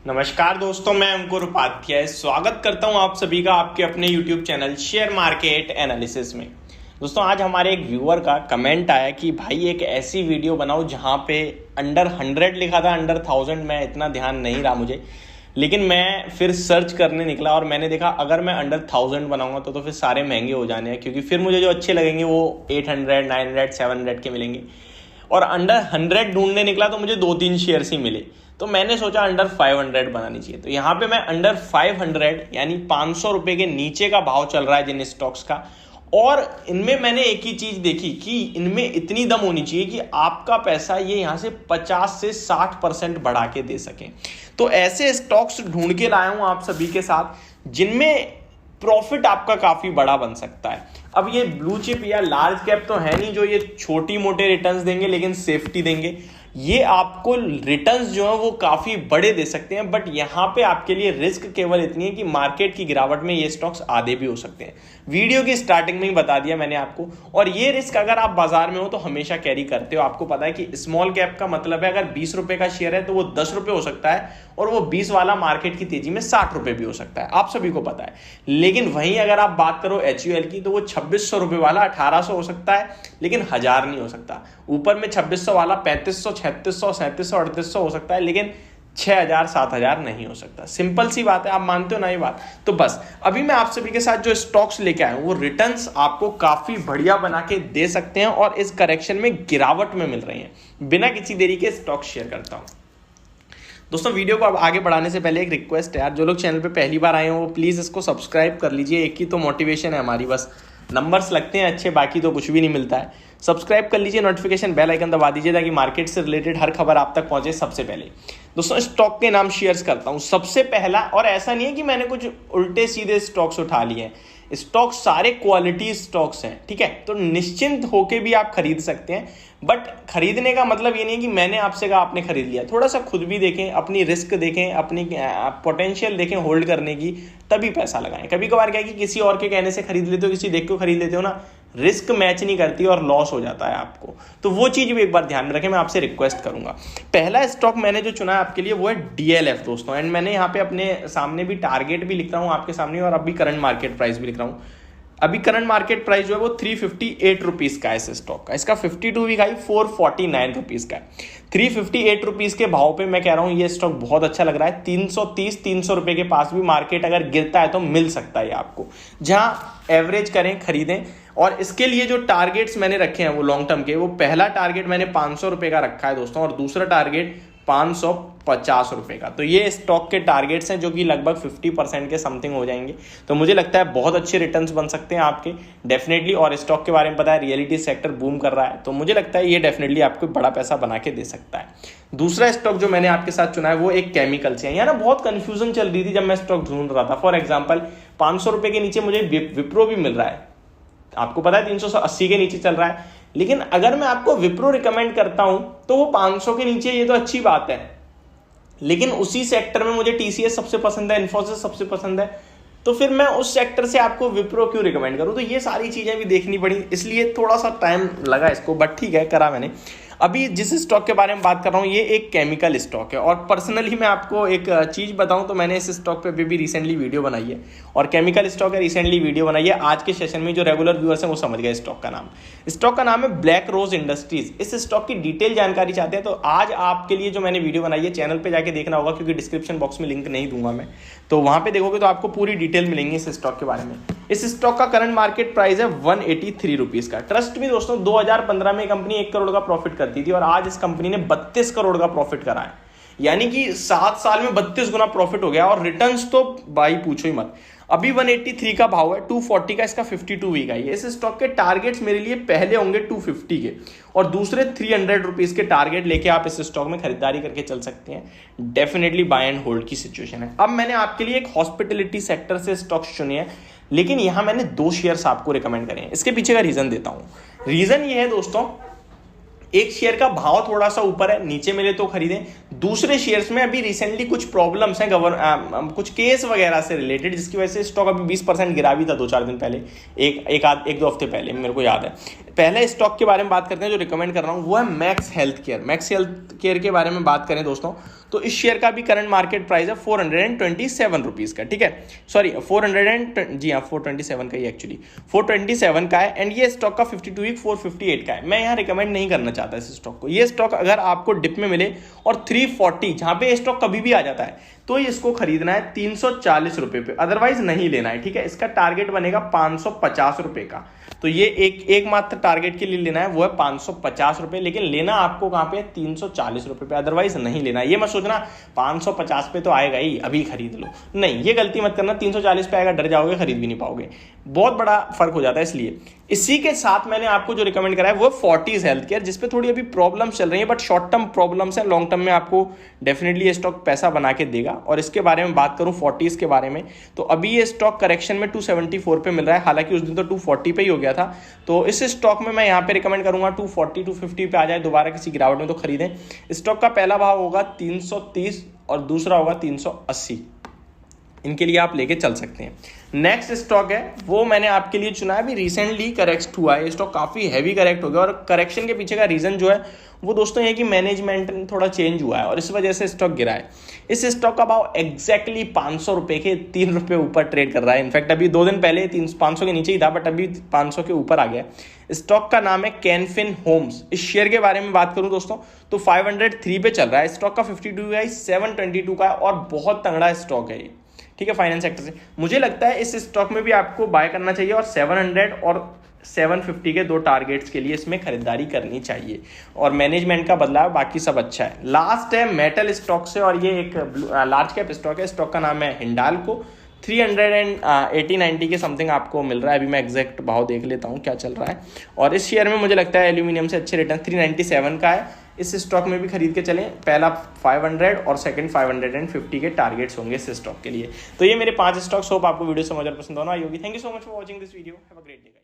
नमस्कार दोस्तों, मैं अंकुर उपाध्याय स्वागत करता हूं आप सभी का आपके अपने YouTube channel share market analysis में। दोस्तों, आज हमारे एक व्यूअर का कमेंट आया कि भाई एक ऐसी वीडियो बनाओ जहां पे अंडर 100 लिखा था, अंडर 1000 में इतना ध्यान नहीं रहा मुझे, लेकिन मैं फिर सर्च करने निकला और मैंने देखा अगर मैं अंडर 1000 बनाऊंगा तो फिर सारे महंगे हो जाने हैं, क्योंकि फिर मुझे जो अच्छे लगेंगे वो 800, 900, 700 के मिलेंगे। और अंडर 100 ढूंढने निकला तो मुझे 2-3 शेयर्स ही मिले, तो मैंने सोचा अंडर 500 बनानी चाहिए। तो यहाँ पे मैं अंडर 500 यानी 500 रुपए के नीचे का भाव चल रहा है जिन स्टॉक्स का, और इनमें मैंने एक ही चीज देखी कि इनमें इतनी दम होनी चाहिए कि आपका पैसा ये यहाँ से 50 से 60% बढ़ा के दे सके। तो ऐसे स्टॉक्स ढूंढ के लाया हूं आप सभी के साथ जिनमें प्रॉफिट आपका काफी बड़ा बन सकता है। अब ये ब्लू चिप या लार्ज कैप तो है नहीं जो ये छोटी मोटे रिटर्न्स देंगे, लेकिन सेफ्टी देंगे। ये आपको रिटर्न्स जो है वो काफी बड़े दे सकते हैं, बट यहाँ पे आपके लिए रिस्क केवल इतनी है कि मार्केट की गिरावट में ये स्टॉक्स आधे भी हो सकते हैं। वीडियो की स्टार्टिंग में ही बता दिया मैंने आपको। और ये रिस्क अगर आप बाजार में हो तो हमेशा कैरी करते हो। आपको पता है कि स्मॉल कैप का मतलब है अगर 20 रुपए का शेयर है तो वो 10 रुपए हो सकता है, और वो 20 वाला मार्केट की तेजी में 60 रुपए भी हो सकता है, आप सभी को पता है। लेकिन वहीं अगर आप बात करो HUL की तो वो 2600 रुपए वाला 1800 हो सकता है, लेकिन 1000 नहीं हो सकता। ऊपर में 2600 वाला 3500, 3600, 3700, 3800 हो सकता है, लेकिन 6000, 7000 नहीं हो सकता। सिंपल सी बात है, आप मानते हो ना ये बात? तो बस अभी मैं आप सभी के साथ जो स्टॉक्स लेके आया हूं वो रिटर्न्स आपको काफी बढ़िया बना के दे सकते हैं और इस करेक्शन में गिरावट में मिल रही हैं। बिना किसी देरी के स्टॉक शेयर करता हूं। दोस्तों, वीडियो को अब आगे बढ़ाने से पहले एक रिक्वेस्ट है यार, जो लोग चैनल पे पहली बार आए हो वो प्लीज इसको सब्सक्राइब कर लीजिए। एक ही तो मोटिवेशन है हमारी, बस नंबर्स लगते हैं अच्छे, बाकी तो कुछ भी नहीं मिलता है। सब्सक्राइब कर लीजिए, नोटिफिकेशन बेल आइकन दबा दीजिए ताकि मार्केट से रिलेटेड हर खबर आप तक पहुंचे सबसे पहले। दोस्तों, स्टॉक के नाम शेयर्स करता हूं। सबसे पहला, और ऐसा नहीं है कि मैंने कुछ उल्टे सीधे स्टॉक्स उठा लिए हैं, स्टॉक्स सारे क्वालिटी स्टॉक्स हैं, ठीक है? तो निश्चिंत होके भी आप खरीद सकते हैं, बट खरीदने का मतलब ये नहीं है कि मैंने आपसे कहा आपने खरीद लिया। थोड़ा सा खुद भी देखें, अपनी रिस्क देखें, अपनी पोटेंशियल देखें होल्ड करने की, तभी पैसा लगाएं। कभी कभार क्या है कि किसी और के कहने से खरीद लेते हो, किसी देख के खरीद लेते हो ना, रिस्क मैच नहीं करती और लॉस हो जाता है आपको। तो वो चीज भी एक बार ध्यान में रखें, मैं आपसे रिक्वेस्ट करूंगा। पहला स्टॉक मैंने जो चुना है आपके लिए वो है DLF दोस्तों, एंड मैंने यहाँ पे अपने सामने भी टारगेट भी लिख रहा हूँ आपके सामने, और अभी करंट मार्केट प्राइस भी लिख रहा हूँ। अभी करंट मार्केट प्राइस जो है वो 358 रुपीज का है इस स्टॉक का। इसका 52 वीक हाई 449 रुपीज का है। 358 रुपीज के भाव पे मैं कह रहा हूं ये स्टॉक बहुत अच्छा लग रहा है। 330-300 रुपए के पास भी मार्केट अगर गिरता है तो मिल सकता है आपको, जहां एवरेज करें, खरीदें। और इसके लिए जो टारगेट्स मैंने रखे हैं वो लॉन्ग टर्म के, वो पहला टारगेट मैंने 500 रुपए का रखा है दोस्तों, और दूसरा टारगेट 550 रुपए का। तो ये स्टॉक के टारगेट्स हैं जो कि लगभग 50% के समथिंग हो जाएंगे। तो मुझे लगता है बहुत अच्छे रिटर्न्स बन सकते हैं आपके डेफिनेटली। और स्टॉक के बारे में पता है, रियलिटी सेक्टर बूम कर रहा है, तो मुझे लगता है ये डेफिनेटली आपको बड़ा पैसा बना के दे सकता है। दूसरा स्टॉक जो मैंने आपके साथ चुना है वो एक केमिकल से है। यहाँ ना बहुत कंफ्यूजन चल रही थी जब मैं स्टॉक ढूंढ रहा था। फॉर एग्जाम्पल 500 रुपए के नीचे मुझे विप्रो भी मिल रहा है, आपको पता है 380 के नीचे चल रहा है, लेकिन अगर मैं आपको विप्रो रिकमेंड करता हूं तो वो 500 के नीचे, ये तो अच्छी बात है, लेकिन उसी सेक्टर में मुझे TCS सबसे पसंद है, इन्फोसिस सबसे पसंद है, तो फिर मैं उस सेक्टर से आपको विप्रो क्यों रिकमेंड करूं? तो ये सारी चीजें भी देखनी पड़ी, इसलिए थोड़ा सा टाइम लगा इसको, बट ठीक है, करा मैंने। अभी जिस स्टॉक के बारे में बात कर रहा हूँ ये एक केमिकल स्टॉक है, और पर्सनली मैं आपको एक चीज बताऊं तो मैंने इस स्टॉक पे भी रिसेंटली वीडियो बनाई है, और केमिकल स्टॉक है, रिसेंटली वीडियो बनाई है। आज के सेशन में जो रेगुलर व्यूअर्स हैं वो समझ गए स्टॉक का नाम है ब्लैक रोज इंडस्ट्रीज। इस स्टॉक की डिटेल जानकारी चाहते हैं तो आज आपके लिए जो मैंने वीडियो बनाई है चैनल पे जाके देखना होगा, क्योंकि डिस्क्रिप्शन बॉक्स में लिंक नहीं दूंगा मैं, तो वहां पे देखोगे तो आपको पूरी डिटेल मिलेंगी इस स्टॉक के बारे में। इस स्टॉक का करंट मार्केट प्राइस है 183 रुपीज का। ट्रस्ट भी दोस्तों, 2015 में कंपनी 1 करोड़ का प्रॉफिट करती थी और आज इस कंपनी ने 32 करोड़ का प्रॉफिट करा है, यानी कि 7 साल में 32 गुना प्रॉफिट हो गया। और रिटर्न्स तो भाई पूछो ही मत। अभी 183 का भाव है, 240 का इसका 52 वीक है। इस स्टॉक के टारगेट्स मेरे लिए पहले होंगे 250 के, और दूसरे 300 रुपीज के टारगेट लेके आप इस स्टॉक में खरीदारी करके चल सकते हैं। डेफिनेटली बाय एंड होल्ड की सिचुएशन है। अब मैंने आपके लिए एक हॉस्पिटलिटी सेक्टर से स्टॉक्स चुने हैं, लेकिन यहां मैंने 2 शेयर्स आपको रिकमेंड करे हैं। इसके पीछे का रीजन देता हूं। रीजन ये है दोस्तों, एक शेयर का भाव थोड़ा सा ऊपर है, नीचे मिले तो खरीदें। दूसरे शेयर्स में अभी रिसेंटली कुछ प्रॉब्लम्स हैं कुछ केस वगैरह से रिलेटेड, जिसकी वजह से स्टॉक अभी 20% गिरा भी था 2-4 दिन पहले, एक दो हफ्ते पहले, मेरे को याद है। पहले स्टॉक के बारे में बात करते हैं जो रिकमेंड कर रहा हूँ, वो है max health care. Max health care के बारे में बात करें दोस्तों, तो इस शेयर का भी करंट मार्केट प्राइस है 427 रुपीज़ का, ठीक है, सॉरी 427 का ही एक्चुअली 427 का है। एंड ये स्टॉक का 52 वीक 458 का है। मैं यहाँ रिकमेंड नहीं करना चाहता इस स्टॉक को। ये स्टॉक अगर आपको डिप में मिले और 340 जहाँ पे स्टॉक कभी भी आ जाता है तो इसको खरीदना है 340 रुपये पे, अदरवाइज नहीं लेना है, ठीक है। इसका टारगेट बनेगा 550 रुपये का, तो ये एकमात्र टारगेट के लिए लेना है, वो है 550 रुपये। लेकिन लेना आपको कहाँ पे, 340 रुपये पे, अदरवाइज नहीं लेना। ये मत सोचना 550 पे तो आएगा ही अभी खरीद लो, नहीं, ये गलती मत करना। 340 पे आएगा, डर जाओगे, खरीद भी नहीं पाओगे, बहुत बड़ा फर्क हो जाता है। इसलिए इसी के साथ मैंने आपको जो रिकमेंड करा है वो फोर्टिस हेल्थ केयर, जिसपे थोड़ी अभी प्रॉब्लम्स चल रही है, बट शॉर्ट टर्म प्रॉब्लम्स है, लॉन्ग टर्म में आपको डेफिनेटली ये स्टॉक पैसा बना के देगा। और इसके बारे में बात करूं फोर्टिस के बारे में, तो अभी ये स्टॉक करेक्शन में 274 पे मिल रहा है, हालांकि उस दिन तो 240 पे ही हो गया था। तो इस स्टॉक में मैं यहाँ पे रिकमेंड करूंगा 240 250 पे आ जाए दोबारा किसी गिरावट में तो खरीदें। स्टॉक का पहला भाव होगा 330 और दूसरा होगा 380, इनके लिए आप लेके चल सकते हैं। नेक्स्ट स्टॉक है वो मैंने आपके लिए चुना है, अभी रिसेंटली करेक्ट हुआ है, ये स्टॉक काफ़ी हैवी करेक्ट हो गया। और करेक्शन के पीछे का रीज़न जो है वो दोस्तों ये कि मैनेजमेंट थोड़ा चेंज हुआ है और इस वजह से स्टॉक गिरा है। इस स्टॉक का भाव एग्जैक्टली 500 रुपये के 3 रुपये ऊपर ट्रेड कर रहा है। इनफैक्ट अभी 2 दिन पहले 500 के नीचे ही था, बट अभी 500 के ऊपर आ गया। स्टॉक का नाम है कैनफिन होम्स। इस शेयर के बारे में बात करूं दोस्तों तो 503 पे चल रहा है। स्टॉक का 52 है, 722 का है और बहुत तगड़ा स्टॉक है ये, ठीक है, फाइनेंस सेक्टर से। मुझे लगता है इस स्टॉक में भी आपको बाय करना चाहिए और 700 और 750 के 2 टारगेट्स के लिए इसमें खरीदारी करनी चाहिए। और मैनेजमेंट का बदलाव, बाकी सब अच्छा है। लास्ट है मेटल स्टॉक से, और ये एक लार्ज कैप स्टॉक है। स्टॉक का नाम है हिंडाल्को। 380-90 के समथिंग आपको मिल रहा है। अभी मैं एग्जैक्ट भाव देख लेता हूँ क्या चल रहा है। और इस शेयर में मुझे लगता है एल्यूमिनियम से अच्छे रिटर्न 397 का है। इस स्टॉक में भी खरीद के चलें। पहला 500 और सेकंड 550 के टारगेट्स होंगे इस स्टॉक के लिए। तो ये मेरे 5 स्टॉक्स। होप आपको वीडियो समझ और पसंद होना आई होगी। Thank you so much for watching this video. Have a great day.